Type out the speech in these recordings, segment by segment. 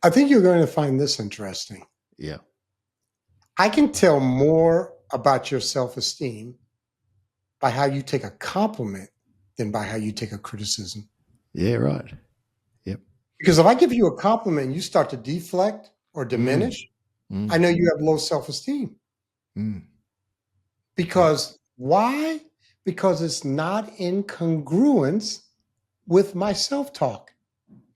I think you're going to find this interesting. Yeah. I can tell more about your self-esteem by how you take a compliment than by how you take a criticism. Yeah, right. Yep. Because if I give you a compliment and you start to deflect or Mm, diminish, I mm, know you have low self-esteem. mm. Yep. Because why? Because it's not in congruence with my self-talk.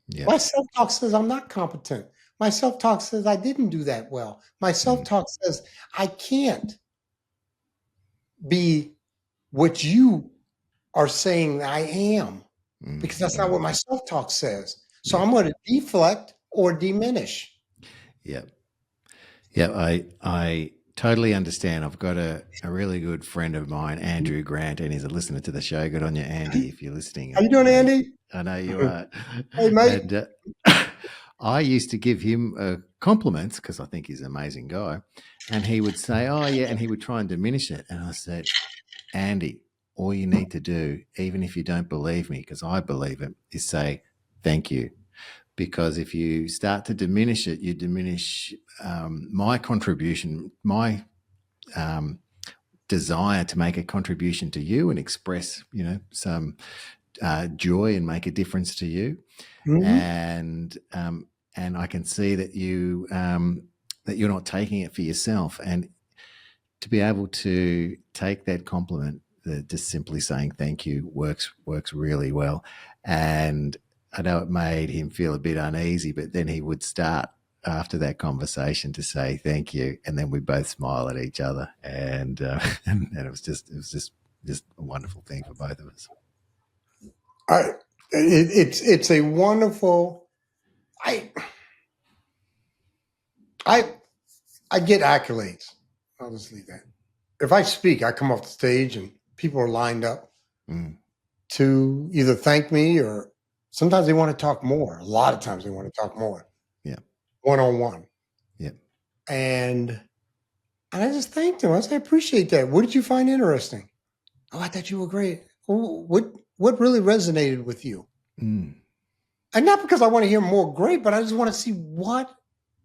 Yep. My self-talk says I'm not competent. My self-talk says I didn't do that well. My Mm, self-talk says I can't be what you are saying I am, mm, because that's not mm. what my self-talk says. So Yep. I'm going to deflect or diminish. Yep. Yeah, I totally understand. I've got a really good friend of mine, Andrew Grant, and he's a listener to the show. Good on you, Andy, if you're listening. How you doing, Andy? I know you are. Hey, mate. And I used to give him compliments because I think he's an amazing guy. And he would say, "Oh, yeah," and he would try and diminish it. And I said, Andy, all you need to do, even if you don't believe me, because I believe it, is say, thank you. Because if you start to diminish it, you diminish my contribution, my um, desire to make a contribution to you and express, some joy and make a difference to you. Mhm. And I can see that that you're not taking it for yourself. And to be able to take that compliment, just simply saying thank you works really well. And I know it made him feel a bit uneasy, but then he would start after that conversation to say thank you, and then we both smile at each other, and and it was just a wonderful thing for both of us. I, it's a wonderful. I I I get accolades. I'll just leave that. If I speak, I come off the stage and people are lined up Mm, to either thank me or sometimes they want to talk more. A lot of times they want to talk more, yeah, one on one. yeah, And I just thanked them. I said, I appreciate that. What did you find interesting? Oh, I thought you were great. Oh, what really resonated with you? mm, And not because I want to hear more great, but I just want to see what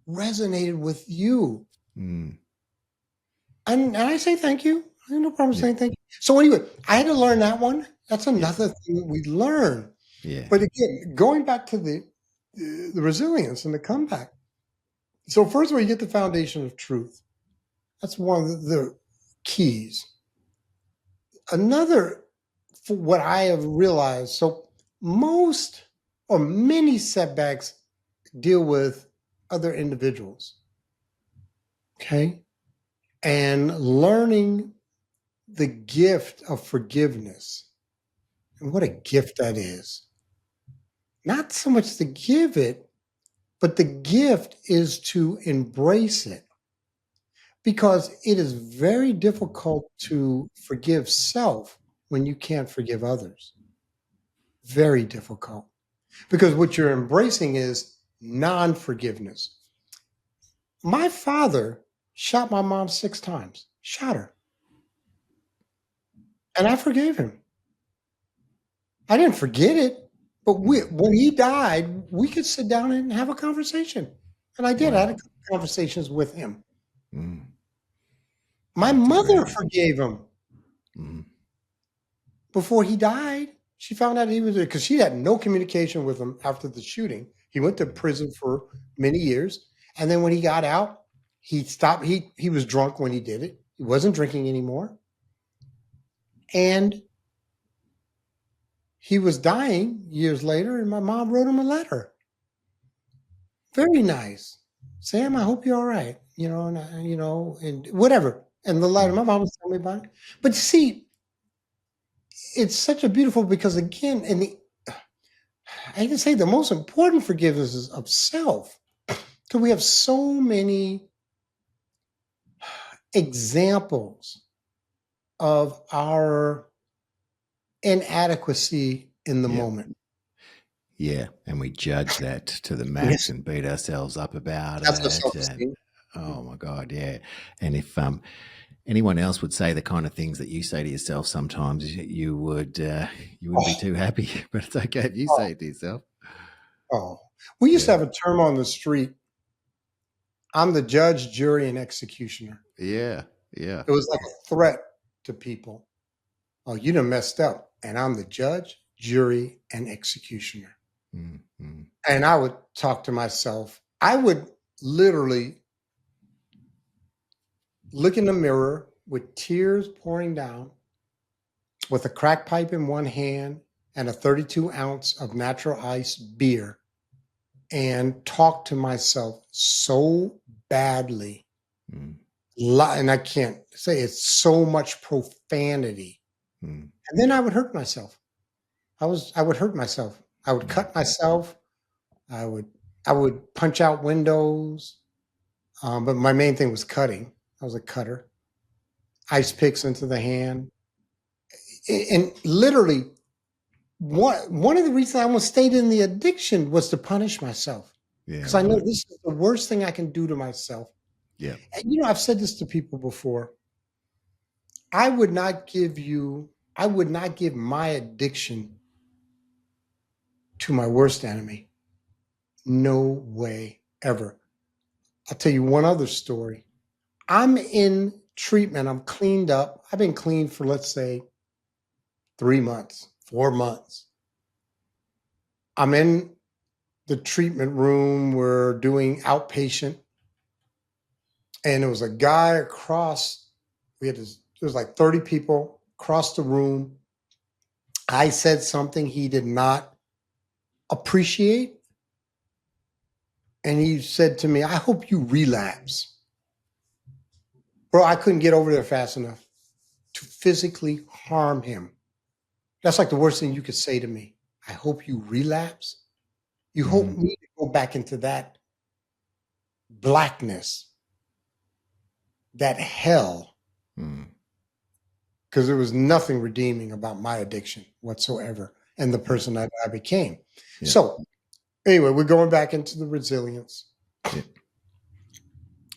resonated with you. mm, And I say thank you. I have no problem yeah, saying thank you. So anyway, I had to learn that one. That's yeah, another thing that we learn. yeah, But again, going back to the resilience and the comeback. So first of all, you get the foundation of truth. That's one of the keys. Another, for what I have realized, so most or many setbacks deal with other individuals. Okay. And learning the gift of forgiveness and what a gift that is. Not so much to give it, but the gift is to embrace it, because it is very difficult to forgive self when you can't forgive others. Very difficult, because what you're embracing is non forgiveness. My father shot my mom 6 times, shot her, and I forgave him. I didn't forget it, but mm, when he died, we could sit down and have a conversation. And I did. I had a wow, couple conversations with him. mm, My that's a great mother thing. forgave him Mm, before he died. She found out he was there because she had no communication with him after the shooting. He went to mm, prison for many years. And then when he got out, he stopped. He was drunk when he did it. He wasn't drinking anymore. And he was dying years later, and my mom wrote him a letter. Very nice. Sam, I hope you're all right. And whatever. And the letter, mm, my mom was telling me about it. But see, it's such a beautiful, because again, I can say the most important forgiveness is of self. Because we have so many examples of our inadequacy in the yeah. moment. Yeah, and we judge that to the max Yes, and beat ourselves up about that's the it. And self-esteem. oh my God, yeah. And if anyone else would say the kind of things that you say to yourself, sometimes you wouldn't be Oh, too happy. But it's okay if you oh, say it to yourself. oh. We used to Yeah. have a term on the street. I'm the judge, jury, and executioner. Yeah. Yeah. It was like a threat to people. Oh, you done messed up. And I'm the judge, jury, and executioner. Mm-hmm. And I would talk to myself. I would literally look in the mirror with tears pouring down, with a crack pipe in one hand and a 32 ounce of natural ice beer, and talk to myself so badly. Mm. And I can't say it's so much profanity. Mm. And then I would hurt myself. I would hurt myself. I would Mm. cut myself. I would I would punch out windows. But my main thing was cutting. I was a cutter. Ice picks into the hand. And literally one of the reasons I almost stayed in the addiction was to punish myself. Yeah. Because I know Right. this is the worst thing I can do to myself. Yeah. And I've said this to people before. I would not give my addiction to my worst enemy. No way ever. I'll tell you one other story. I'm in treatment. I'm cleaned up. I've been clean for, let's say, 3 months, 4 months. I'm in the treatment room. We're doing outpatient. And there was a guy across. There was like 30 people across the room. I said something he did not appreciate. And he said to me, I hope you relapse. Bro, I couldn't get over there fast enough to physically harm him. That's like the worst thing you could say to me. I hope you relapse. You hope Mm. me to go back into that blackness, that hell, Mm. because there was nothing redeeming about my addiction whatsoever and the Yeah. person that I became. Yeah. So, anyway, we're going back into the resilience. Yeah.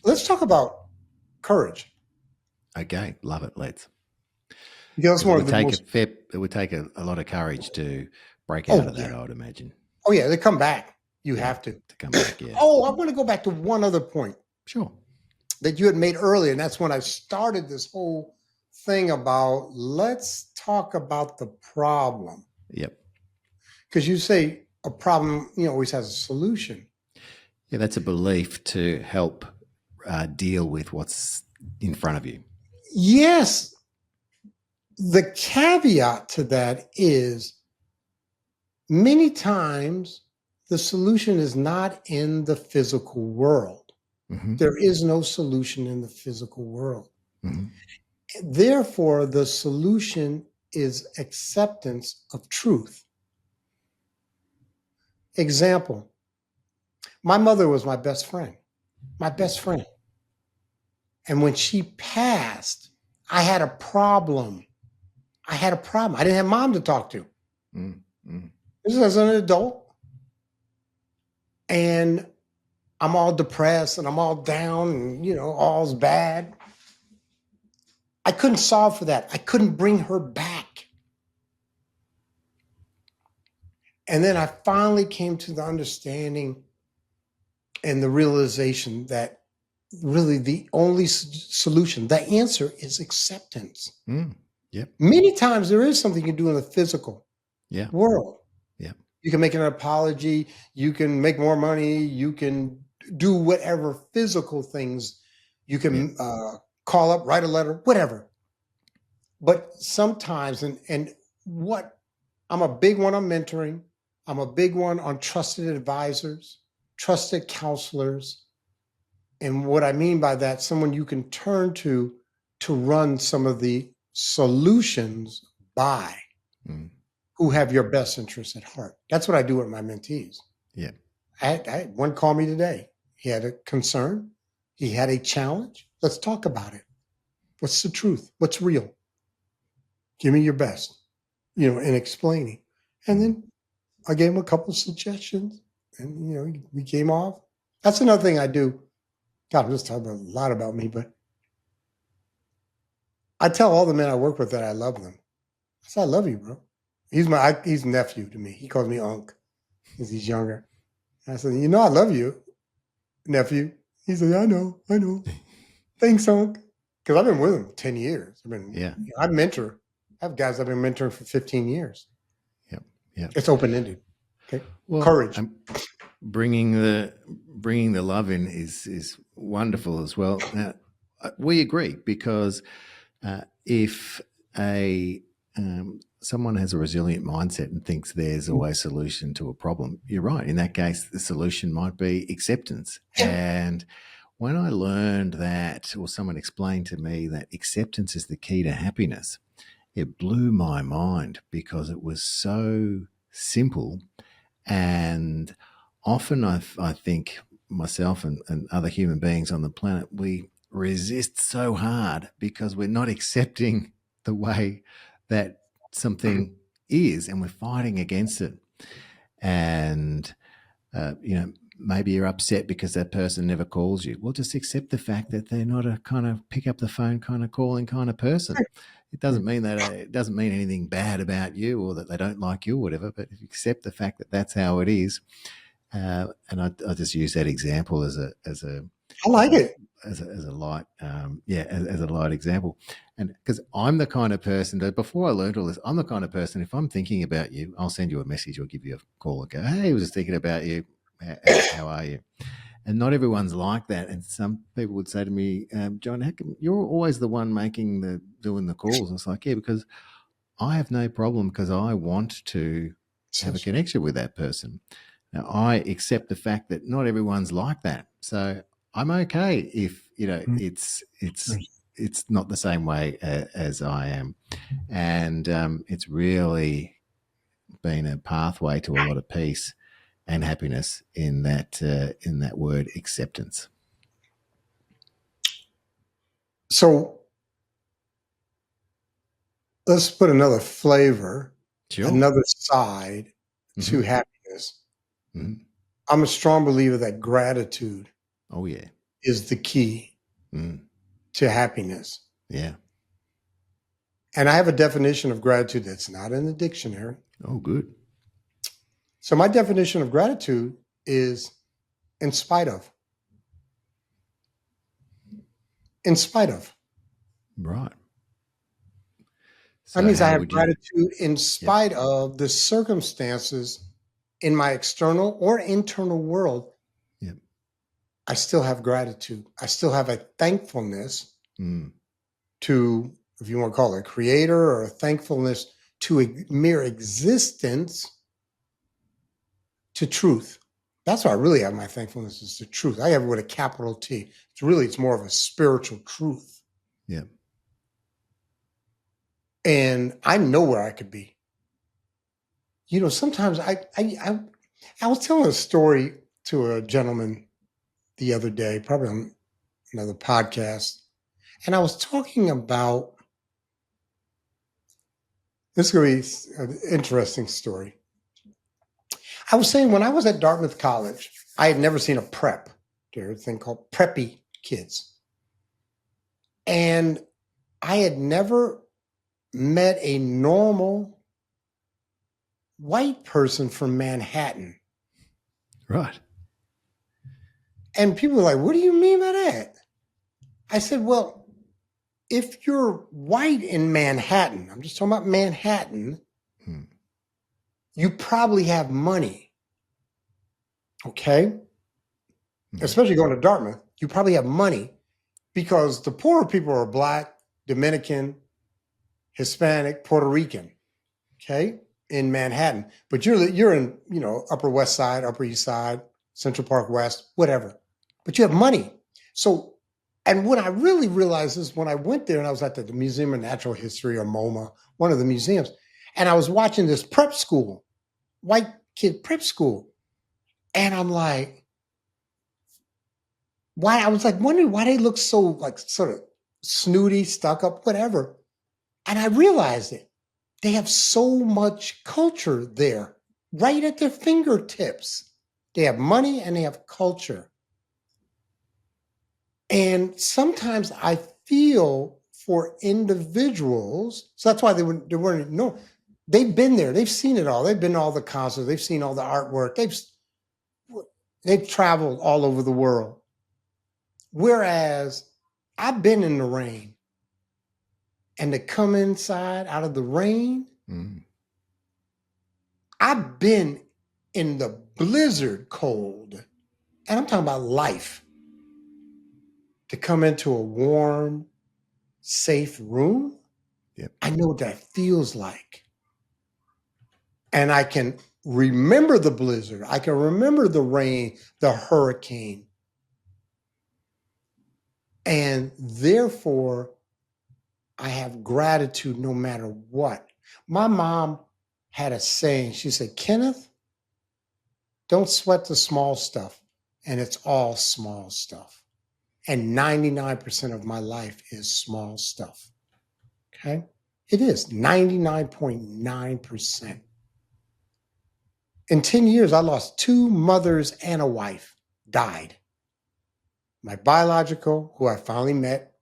Let's talk about courage, Okay. Love it. Let's. because that's Because it one would of the take most. it would take a lot of courage to break out Oh, of yeah. that, I would imagine. Oh, yeah. They come back. You Yeah. have to. To come back. Yeah. Oh, I want to go back to one other point Sure. that you had made earlier. And that's when I started this whole thing about let's talk about the problem. Yep. Because you say a problem, always has a solution. Yeah, that's a belief to help deal with what's in front of you. Yes. The caveat to that is many times the solution is not in the physical world. Mm-hmm. There is no solution in the physical world. Mm-hmm. Therefore, the solution is acceptance of truth. Example, my mother was my best friend, my best friend. And when she passed, I had a problem. I had a problem. I didn't have mom to talk to. Mm-hmm. This is as an adult. And I'm all depressed and I'm all down and, all's bad. I couldn't solve for that. I couldn't bring her back. And then I finally came to the understanding and the realization that really the only solution, the answer is acceptance. Mm. Yep. Many times there is something you can do in the physical Yeah. world. Yeah. You can make an apology. You can make more money. You can do whatever physical things. You can call up, write a letter, whatever. But sometimes, and what I'm a big one on mentoring. I'm a big one on trusted advisors, trusted counselors. And what I mean by that, someone you can turn to run some of the solutions by, Mm. who have your best interests at heart. That's what I do with my mentees. Yeah. I had one call me today. He had a concern. He had a challenge. Let's talk about it. What's the truth? What's real? Give me your best, in explaining. And Mm. then I gave him a couple of suggestions and, we came off. That's another thing I do. God, I'm just talking a lot about me, but I tell all the men I work with that I love them. I say, I love you, bro. He's nephew to me. He calls me Unc because he's younger. I said, I love you, nephew. He said, I know. Thanks, Unc. Because I've been with him 10 years. Yeah. I mentor. I have guys I've been mentoring for 15 years. Yep. Yep. It's open-ended. Okay. Well, Courage. bringing the love in is wonderful as well. Now, we agree because if someone has a resilient mindset and thinks there's always a solution to a problem, you're right. In that case, the solution might be acceptance. Yeah. And when I learned that, or someone explained to me that acceptance is the key to happiness, it blew my mind because it was so simple. And often I think myself and other human beings on the planet, we resist so hard because we're not accepting the way that something is, and we're fighting against it. And, maybe you're upset because that person never calls you. Well, just accept the fact that they're not a kind of pick up the phone kind of calling kind of person. It doesn't mean that it doesn't mean anything bad about you or that they don't like you or whatever. But if you accept the fact that that's how it is, and I just use that example as a I like it. as a light, as a light example. And because I'm the kind of person that before I learned all this, I'm the kind of person, if I'm thinking about you, I'll send you a message or give you a call and go, hey, I was just thinking about you. How are you? And not everyone's like that. And some people would say to me, John, how come you're always the one doing the calls? And it's like, yeah, because I have no problem because I want to have a connection with that person. Now, I accept the fact that not everyone's like that. So I'm okay if, it's not the same way as I am. And it's really been a pathway to a lot of peace and happiness in that word acceptance. So let's put another flavor, Sure. another side to happiness. Mm-hmm. I'm a strong believer that gratitude Oh, yeah. is the key to happiness. Yeah. And I have a definition of gratitude that's not in the dictionary. Oh, good. So my definition of gratitude is in spite of. In spite of. Right. So that means I have gratitude in spite of the circumstances in my external or internal world. Yep. I still have gratitude. I still have a thankfulness to, if you want to call it a creator, or a thankfulness to a mere existence, to truth. That's why I really have my thankfulness, is to truth. I have it with a capital T. It's more of a spiritual truth. Yeah. And I know where I could be. Sometimes I was telling a story to a gentleman the other day, probably on another podcast, and I was talking about, this is going to be an interesting story. I was saying when I was at Dartmouth College, I had never seen a prep. There's a thing called preppy kids. And I had never met a normal white person from Manhattan. Right. And people were like, what do you mean by that? I said, well, if you're white in Manhattan, I'm just talking about Manhattan, you probably have money. Okay? Especially going to Dartmouth, you probably have money, because the poorer people are Black, Dominican, Hispanic, Puerto Rican, okay, in Manhattan. But you're in, Upper West Side, Upper East Side, Central Park West, whatever. But you have money. So, and when I really realized this, when I went there and I was at the Museum of Natural History, or MoMA, one of the museums, and I was watching this prep school, white kid prep school, and I'm like, why? I was like wondering why they look so like sort of snooty, stuck up, whatever. And I realized it. They have so much culture there, right at their fingertips. They have money and they have culture. And sometimes I feel for individuals, so that's why they weren't, no, they've been there. They've seen it all. They've been to all the concerts. They've seen all the artwork. They've traveled all over the world. Whereas I've been in the rain, and to come inside out of the rain, I've been in the blizzard cold, and I'm talking about life. To come into a warm, safe room, I know what that feels like. And I can remember the blizzard. I can remember the rain, the hurricane. And therefore, I have gratitude no matter what. My mom had a saying. She said, Kenneth, don't sweat the small stuff. And it's all small stuff. And 99% of my life is small stuff. Okay? It is 99.9%. In 10 years, I lost 2 mothers and a wife, died. My biological, who I finally met,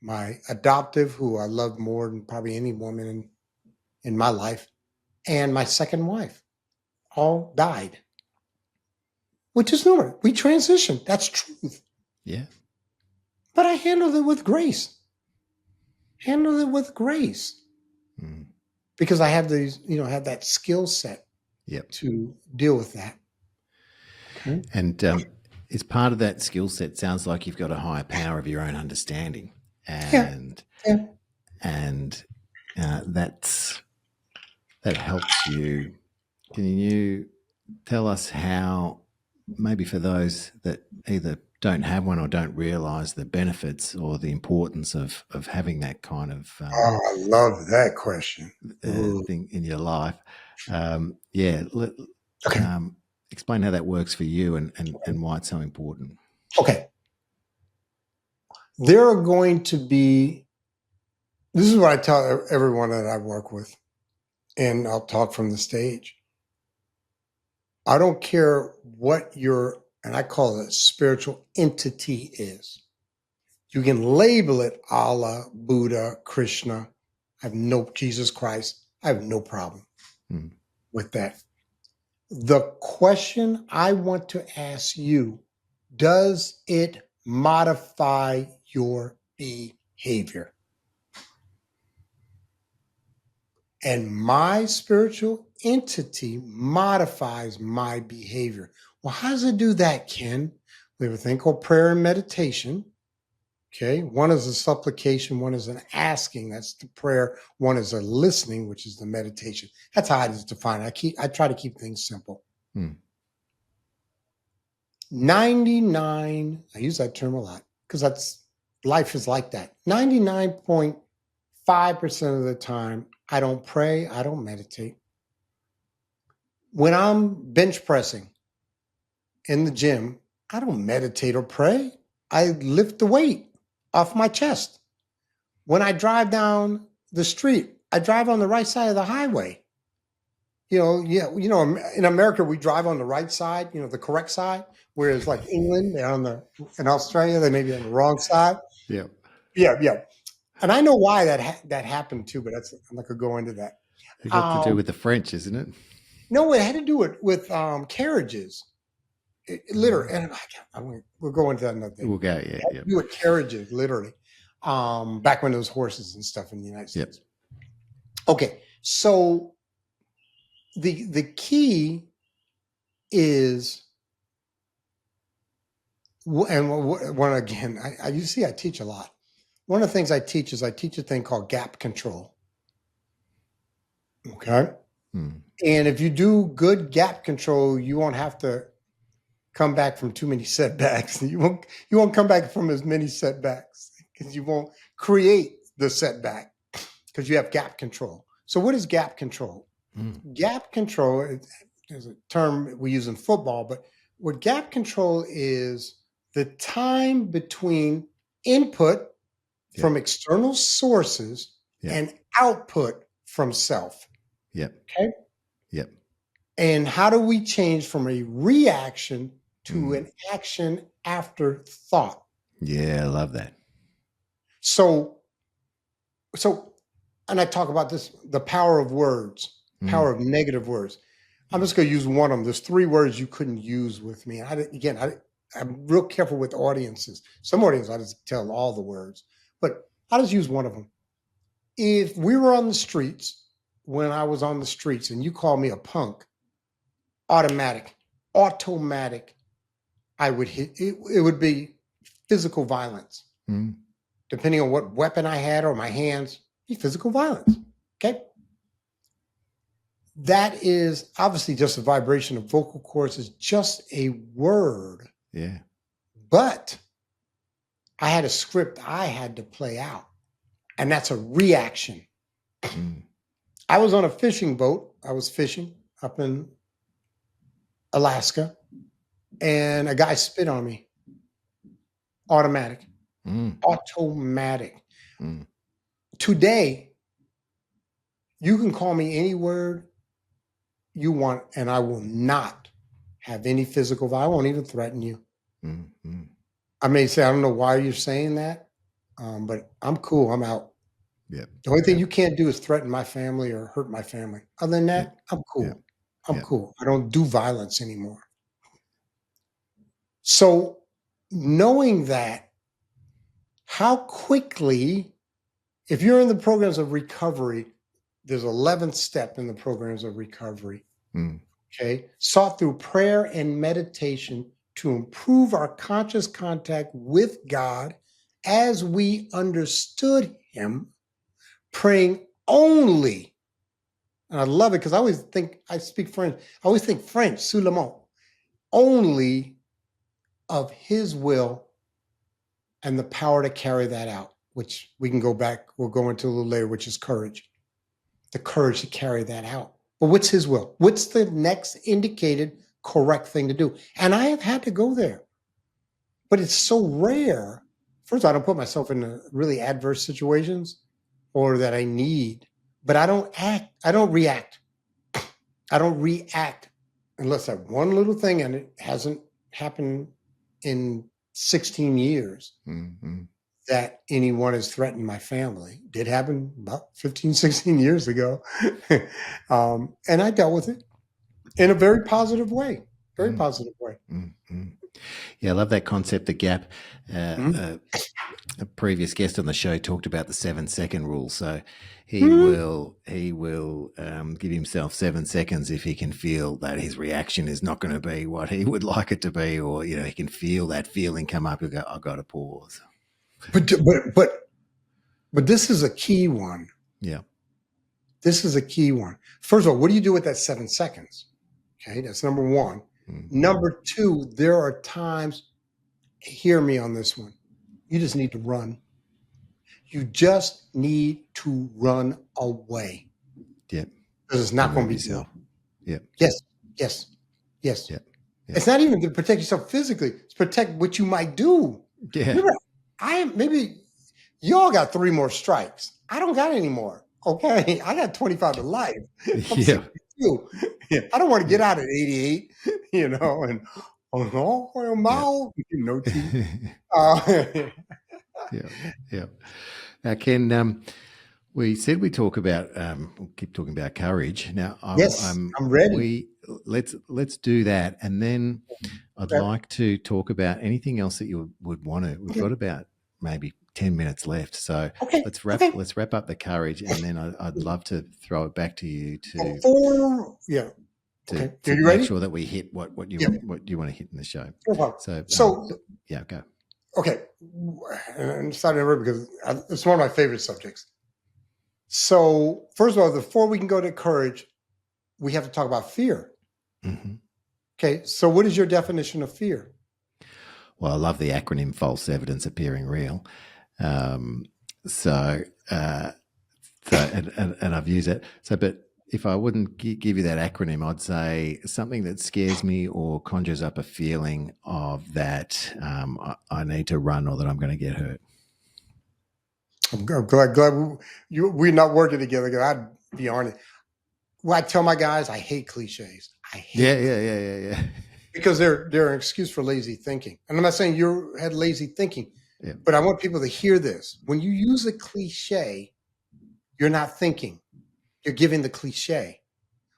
my adoptive, who I loved more than probably any woman in my life, and my second wife, all died. Which is normal. We transitioned. That's truth. Yeah. But I handled it with grace. Handled it with grace. Because I have these, have that skill set to deal with that. Okay. And as part of that skill set, sounds like you've got a higher power of your own understanding, and that helps you. Can you tell us how, maybe for those that either don't have one or don't realize the benefits or the importance of having that kind of I love that question. thing in your life? Explain how that works for you and why it's so important. Okay. There are going to be, this is what I tell everyone that I work with, and I'll talk from the stage. I don't care what your, and I call it spiritual entity is. You can label it Allah, Buddha, Krishna. Jesus Christ. I have no problem with that. The question I want to ask you, does it modify your behavior? And my spiritual entity modifies my behavior. Well, how does it do that, Ken? We have a thing called prayer and meditation. Okay. One is a supplication. One is an asking. That's the prayer. One is a listening, which is the meditation. That's how it is defined. I try to keep things simple. 99, I use that term a lot because life is like that. 99.5% of the time, I don't pray, I don't meditate. When I'm bench pressing in the gym, I don't meditate or pray. I lift the weight off my chest. When I drive down the street, I drive on the right side of the highway. In America, we drive on the right side, the correct side, whereas like England, in Australia, they may be on the wrong side. Yeah. And I know why that happened too, but I'm not going to go into that. It got to do with the French, isn't it? No, it had to do with carriages. Literally, and we'll go into that another day. We'll go, yeah. Do with carriages, literally. Back when there was horses and stuff in the United States. Okay, so the key is, and one again, you see, I teach a lot. One of the things I teach is a thing called gap control. Okay, and if you do good gap control, you won't have to come back from too many setbacks. You won't come back from as many setbacks because you won't create the setback because you have gap control. So what is gap control? Gap control is a term we use in football, but what gap control is the time between input from external sources and output from self. Okay. And how do we change from a reaction to an action after thought? Yeah, I love that. So, and I talk about this, the power of words, power of negative words. I'm just going to use one of them. There's 3 words you couldn't use with me. I'm real careful with audiences. Some audiences, I just tell all the words, but I'll just use one of them. If we were on the streets, when I was on the streets, and you call me a punk, automatic, I would hit it. It would be physical violence. Mm. Depending on what weapon I had or my hands, be physical violence. Okay. That is obviously just a vibration of vocal cords, is just a word. Yeah. But I had a script I had to play out, and that's a reaction. Mm. I was on a fishing boat. I was fishing up in Alaska, and a guy spit on me. Automatic. Mm. Automatic. Mm. Today, you can call me any word you want, and I will not have any physical violence. I won't even threaten you. Mm. Mm. I may say, I don't know why you're saying that, but I'm cool. I'm out. Yep. The only thing you can't do is threaten my family or hurt my family. Other than that, Yep. I'm cool. Yep. I'm Yep. cool. I don't do violence anymore. So knowing that, how quickly, if you're in the programs of recovery, there's 11th step in the programs of recovery. Mm. Okay. Sought through prayer and meditation to improve our conscious contact with God as we understood him, praying only. And I love it because I always think, I speak French. I always think French, seulement, only of his will and the power to carry that out, which we can go back, we'll go into a little later, which is courage. The courage to carry that out. But what's his will? What's the next indicated correct thing to do? And I have had to go there, but it's so rare. First, I don't put myself in really adverse situations or that I need, but I don't react. I don't react unless that one little thing, and it hasn't happened in 16 years. Mm-hmm. That anyone has threatened my family. Did happen about 15, 16 years ago. And I dealt with it in a very positive way. Very positive way. Mm-hmm. Yeah, I love that concept, the gap. A previous guest on the show talked about the 7-second rule. So he will give himself 7 seconds if he can feel that his reaction is not going to be what he would like it to be, or he can feel that feeling come up. He'll go, I've got to pause. But this is a key one. Yeah. This is a key one. First of all, what do you do with that 7 seconds? Okay, that's number one. Mm-hmm. Number two, there are times, hear me on this one, you just need to run. You just need to run away. Yep. Because it's not going to be yourself. Yep. Yes. Yep. Yep. It's not even to protect yourself physically. It's protect what you might do. Yeah. Remember, maybe y'all got 3 more strikes. I don't got any more. Okay. I got 25 to life. Yeah. I don't want to get out at 88, and mouth, no teeth. Yeah. Now, Ken, we said we talk about we'll keep talking about courage. Now, I'm ready. Let's do that, and then I'd like to talk about anything else that you would want to. We've got about maybe 10 minutes left, so let's wrap up the courage, and then I'd love to throw it back to you to to make sure that we hit what you want to hit in the show. So go. Okay, I'm starting to remember because it's one of my favorite subjects. So first of all, before we can go to courage, we have to talk about fear. Mm-hmm. Okay, so what is your definition of fear? Well, I love the acronym false evidence appearing real. And I've used it. So, but if I wouldn't give you that acronym, I'd say something that scares me or conjures up a feeling of that I need to run or that I'm going to get hurt. I'm glad we're not working together. I'd be honest. Well, I tell my guys, I hate cliches. I hate Yeah. Because they're an excuse for lazy thinking. And I'm not saying you had lazy thinking, but I want people to hear this. When you use a cliche, you're not thinking. You're giving the cliche.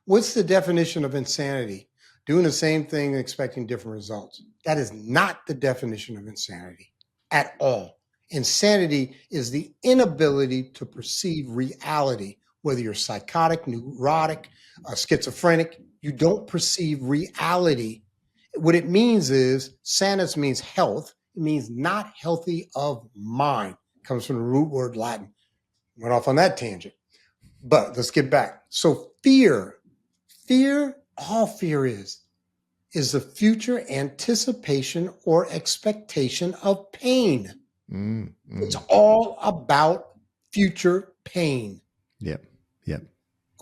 What's the definition of insanity? Doing the same thing and expecting different results. That is not the definition of insanity at all. Insanity is the inability to perceive reality, whether you're psychotic, neurotic, schizophrenic, you don't perceive reality. What it means is, sanus means health. It means not healthy of mind. It comes from the root word Latin. Went off on that tangent. But let's get back. So fear, all fear is the future anticipation or expectation of pain. It's all about future pain. Yep. Yep.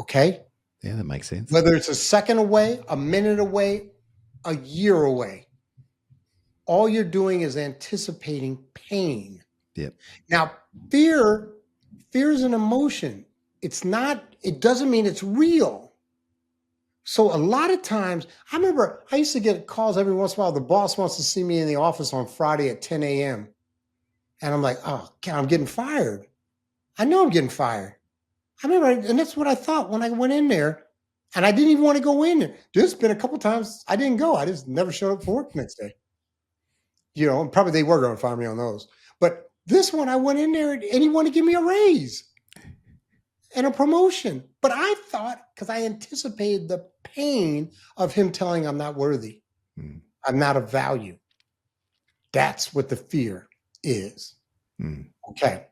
Okay? Yeah, that makes sense. Whether it's a second away, a minute away, a year away, all you're doing is anticipating pain. Yep. Now, fear is an emotion. It doesn't mean it's real. So a lot of times, I remember I used to get calls every once in a while. The boss wants to see me in the office on Friday at 10 a.m. And I'm like, oh, God, I'm getting fired. I know I'm getting fired. I remember, and that's what I thought when I went in there. And I didn't even want to go in there. There's been a couple times I didn't go. I just never showed up for work the next day. And probably they were going to fire me on those. But this one, I went in there and he wanted to give me a raise and a promotion. But I thought, because I anticipated the pain of him telling I'm not worthy. I'm not of value. That's what the fear is. Okay.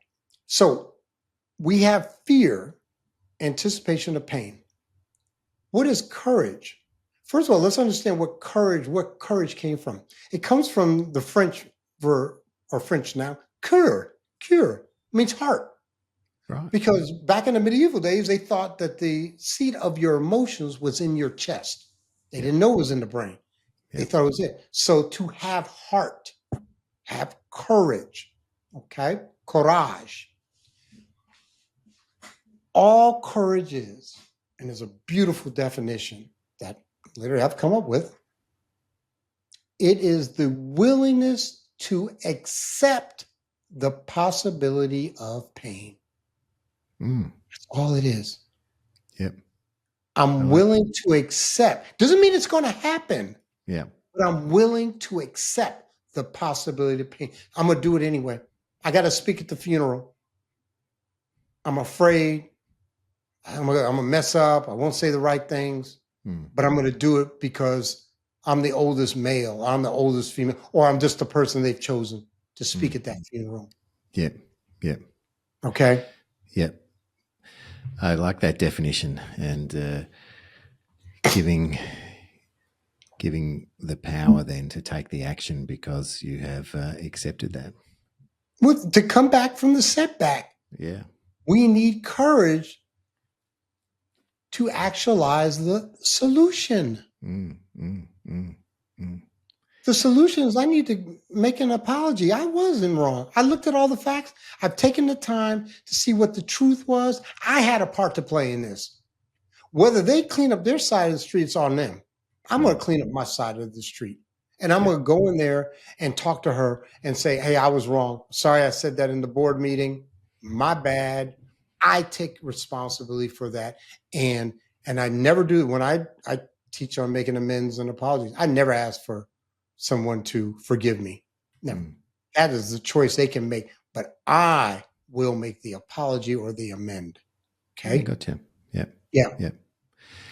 So we have fear, anticipation of pain. What is courage? First of all, let's understand what courage came from. It comes from the French verb, or French noun, cœur means heart. Right. Because back in the medieval days, they thought that the seat of your emotions was in your chest. They didn't know it was in the brain. They thought it was it. So to have heart, have courage, okay? Courage. All courage is, and there's a beautiful definition that literally I've come up with. It is the willingness to accept the possibility of pain. That's all it is. Yep. I'm willing to accept. Doesn't mean it's going to happen. Yeah. But I'm willing to accept the possibility of pain. I'm going to do it anyway. I got to speak at the funeral. I'm afraid. I'm going to mess up. I won't say the right things. But I'm going to do it because I'm the oldest male. I'm the oldest female. Or I'm just the person they've chosen to speak at that funeral. Yep. Yep. Okay? Yep. I like that definition, and giving the power then to take the action because you have accepted that. To come back from the setback. Yeah. We need courage to actualize the solution. The solution is I need to make an apology. I wasn't wrong. I looked at all the facts. I've taken the time to see what the truth was. I had a part to play in this. Whether they clean up their side of the street, it's on them. I'm going to clean up my side of the street. And I'm going to go in there and talk to her and say, hey, I was wrong. Sorry I said that in the board meeting. My bad. I take responsibility for that. And I never do. When I teach on making amends and apologies, I never ask for someone to forgive me. No, that is the choice they can make. But I will make the apology or the amend. Okay. Gotcha. Yep. Yeah. Yep.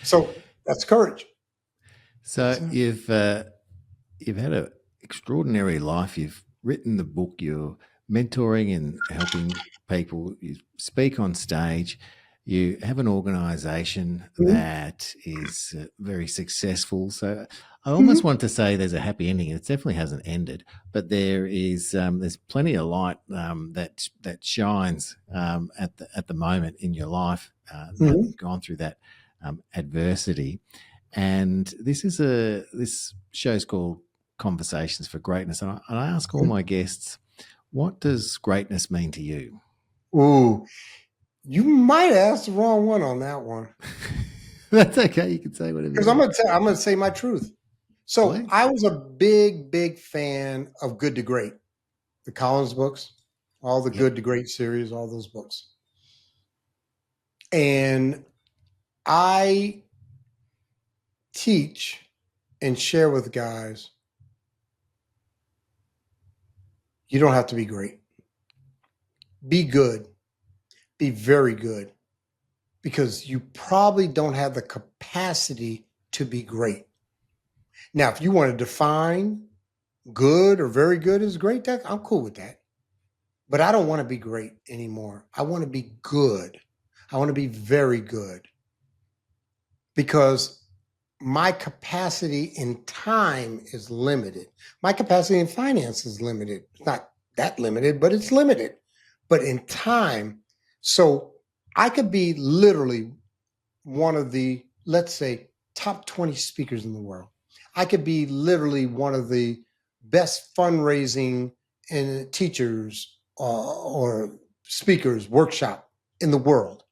So that's courage. So you've had an extraordinary life. You've written the book. You're mentoring and helping people. You speak on stage. You have an organisation that is very successful. So I almost want to say there's a happy ending. It definitely hasn't ended, but there's plenty of light that shines at the moment in your life. Now you've gone through that adversity, and this show's called Conversations for Greatness, and I ask all my guests, what does greatness mean to you? Ooh, you might ask the wrong one on that one. That's okay. You can say whatever. Because I'm gonna say my truth. So Please. I was a big fan of Good to Great, the Collins books, all the Good to Great series, all those books. And I teach and share with guys, you don't have to be great. Be good. Be very good. Because you probably don't have the capacity to be great. Now, if you want to define good or very good as great, I'm cool with that. But I don't want to be great anymore. I want to be good. I want to be very good because my capacity in time is limited. My capacity in finance is limited. It's not that limited, but it's limited. But in time, so I could be literally one of the, let's say, top 20 speakers in the world. I could be literally one of the best fundraising and teachers or speakers workshop in the world.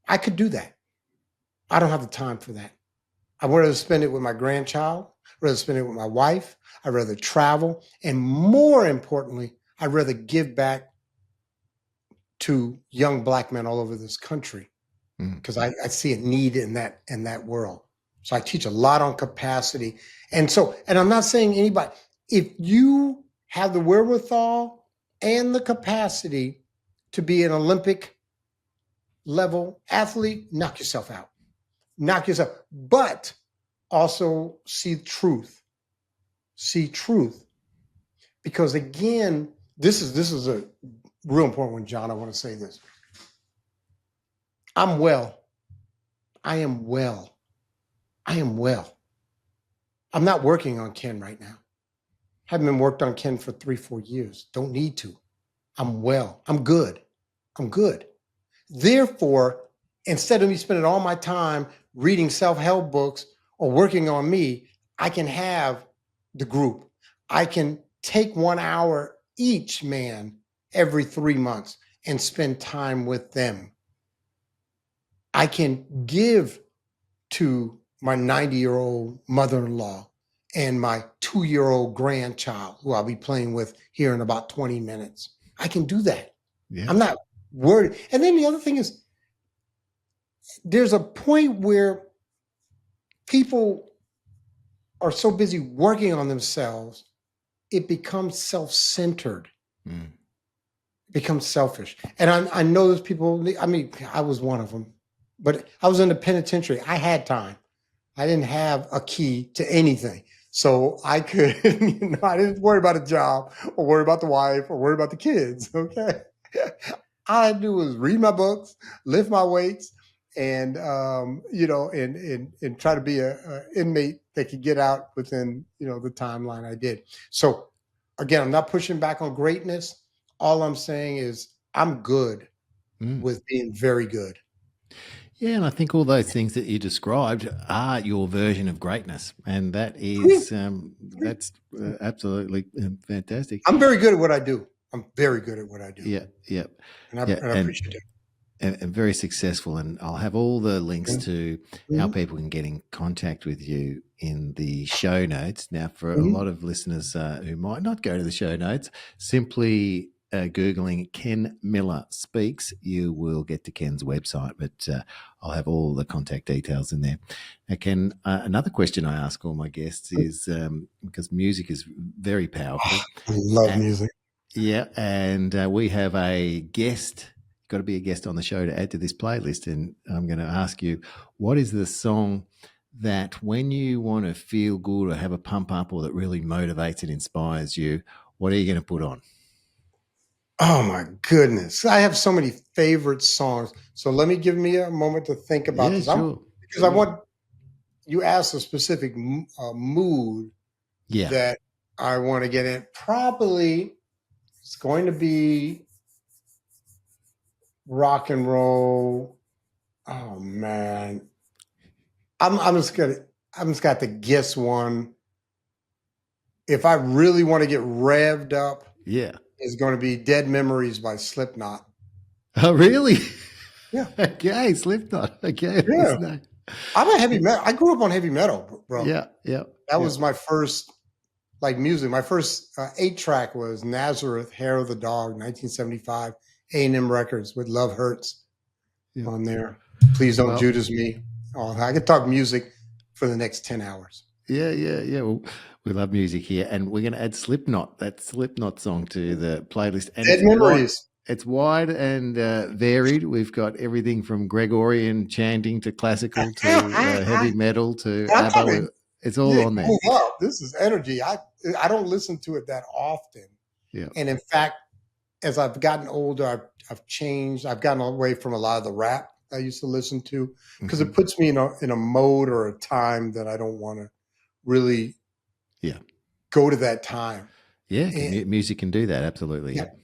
I could do that. I don't have the time for that. I would rather spend it with my grandchild. I'd rather spend it with my wife. I'd rather travel. And more importantly, I'd rather give back to young Black men all over this country because I see a need in that world. So I teach a lot on capacity. And I'm not saying anybody, if you have the wherewithal and the capacity to be an Olympic level athlete, knock yourself out. Knock yourself. But also see truth. See truth. Because again, this is a real important one, John. I want to say this. I'm well. I am well. I am well. I'm not working on Ken right now. Haven't been worked on Ken for 3-4 years. Don't need to. I'm well. I'm good. I'm good. Therefore, instead of me spending all my time reading self-help books or working on me, I can have the group. I can take 1 hour each man every 3 months and spend time with them. I can give to my 90-year-old mother-in-law and my 2-year-old grandchild who I'll be playing with here in about 20 minutes. I can do that. Yeah. I'm not worried. And then the other thing is there's a point where people are so busy working on themselves, it becomes self-centered. It becomes selfish. And I know there's people, I mean, I was one of them, but I was in the penitentiary. I had time. I didn't have a key to anything. So I could, I didn't worry about a job or worry about the wife or worry about the kids. Okay. All I do was read my books, lift my weights, and and try to be a inmate that could get out within, the timeline I did. So again, I'm not pushing back on greatness. All I'm saying is I'm good with being very good. Yeah, and I think all those things that you described are your version of greatness, and that is that's absolutely fantastic. I'm very good at what I do. I'm very good at what I do. Yeah. And I appreciate it. And very successful. And I'll have all the links to how people can get in contact with you in the show notes. Now, for a lot of listeners who might not go to the show notes, simply Googling Ken Miller Speaks, you will get to Ken's website. But I'll have all the contact details in there. Now, Ken, another question I ask all my guests is because music is very powerful. I love music. Yeah, and we have a guest. Got to be a guest on the show to add to this playlist, and I'm going to ask you, what is the song that when you want to feel good or have a pump up or that really motivates and inspires you, what are you going to put on? Oh my goodness. I have so many favorite songs. So let me give me a moment to think about this. Sure. Because I want you asked a specific mood that I want to get in. Probably it's going to be rock and roll. Oh man. I'm just got to guess one. If I really want to get revved up, it's going to be Dead Memories by Slipknot. Oh, really? Yeah. Okay, Slipknot. Okay. Yeah. I'm a heavy metal. I grew up on heavy metal, bro. Yeah. That was my first music. My first 8-track was Nazareth, Hair of the Dog, 1975, A&M Records with Love Hurts on there. Please Don't Judas Me. Oh, I could talk music for the next 10 hours. Yeah. Well, we love music here, and we're going to add Slipknot, that Slipknot song, to the playlist. And Dead memories. It's wide and varied. We've got everything from Gregorian chanting to classical to heavy metal to ABBA. It's all on there. This is energy. I don't listen to it that often. Yeah. And in fact, as I've gotten older, I've changed. I've gotten away from a lot of the rap I used to listen to because it puts me in a mode or a time that I don't want to really go to that time. Yeah, music can do that. Absolutely. Yep.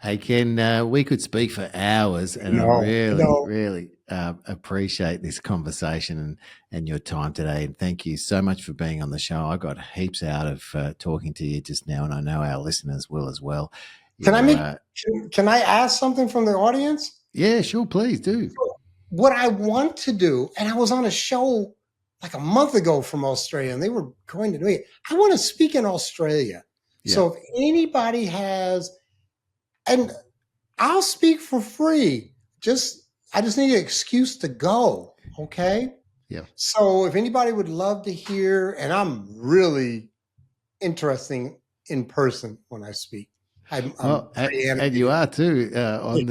Hey, Ken, we could speak for hours, and I really appreciate this conversation and your time today. And thank you so much for being on the show. I got heaps out of talking to you just now, and I know our listeners will as well. Can I ask something from the audience? Yeah, sure. Please do. What I want to do, and I was on a show like a month ago from Australia, and they were going to do it. I want to speak in Australia. Yeah. So if anybody has, and I'll speak for free. I just need an excuse to go. Okay. Yeah. So if anybody would love to hear, and I'm really interesting in person when I speak. And you are too on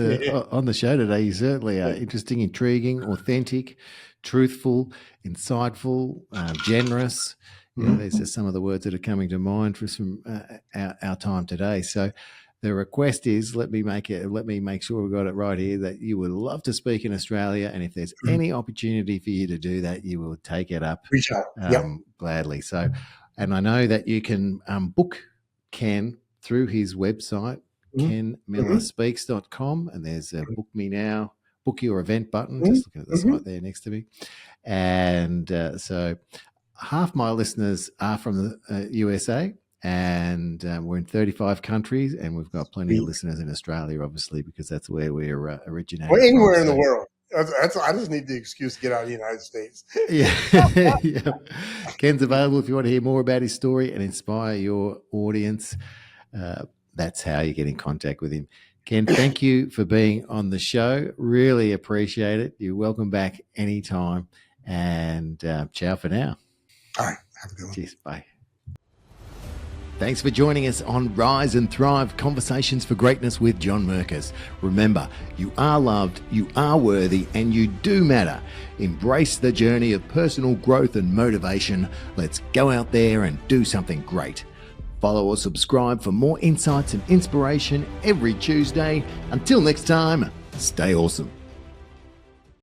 the show today. You certainly are interesting, intriguing, authentic, truthful, insightful, generous. You know, these are some of the words that are coming to mind from our time today. So the request is, let me make sure we got it right here, that you would love to speak in Australia, and if there's any opportunity for you to do that, you will take it up gladly. So, and I know that you can book Ken through his website, kenmillerspeaks.com, and there's a book your event button. Just looking at the site there next to me. And so half my listeners are from the USA, and we're in 35 countries, and we've got plenty of listeners in Australia, obviously, because that's where we're originating. Well, anywhere in the world. I just need the excuse to get out of the United States. Yeah. Ken's available if you want to hear more about his story and inspire your audience. That's how you get in contact with him. Ken, thank you for being on the show. Really appreciate it. You're welcome back anytime. And ciao for now. All right. Have a good one. Cheers. Bye. Thanks for joining us on Rise and Thrive, Conversations for Greatness with John Merkus. Remember, you are loved, you are worthy, and you do matter. Embrace the journey of personal growth and motivation. Let's go out there and do something great. Follow or subscribe for more insights and inspiration every Tuesday. Until next time, stay awesome.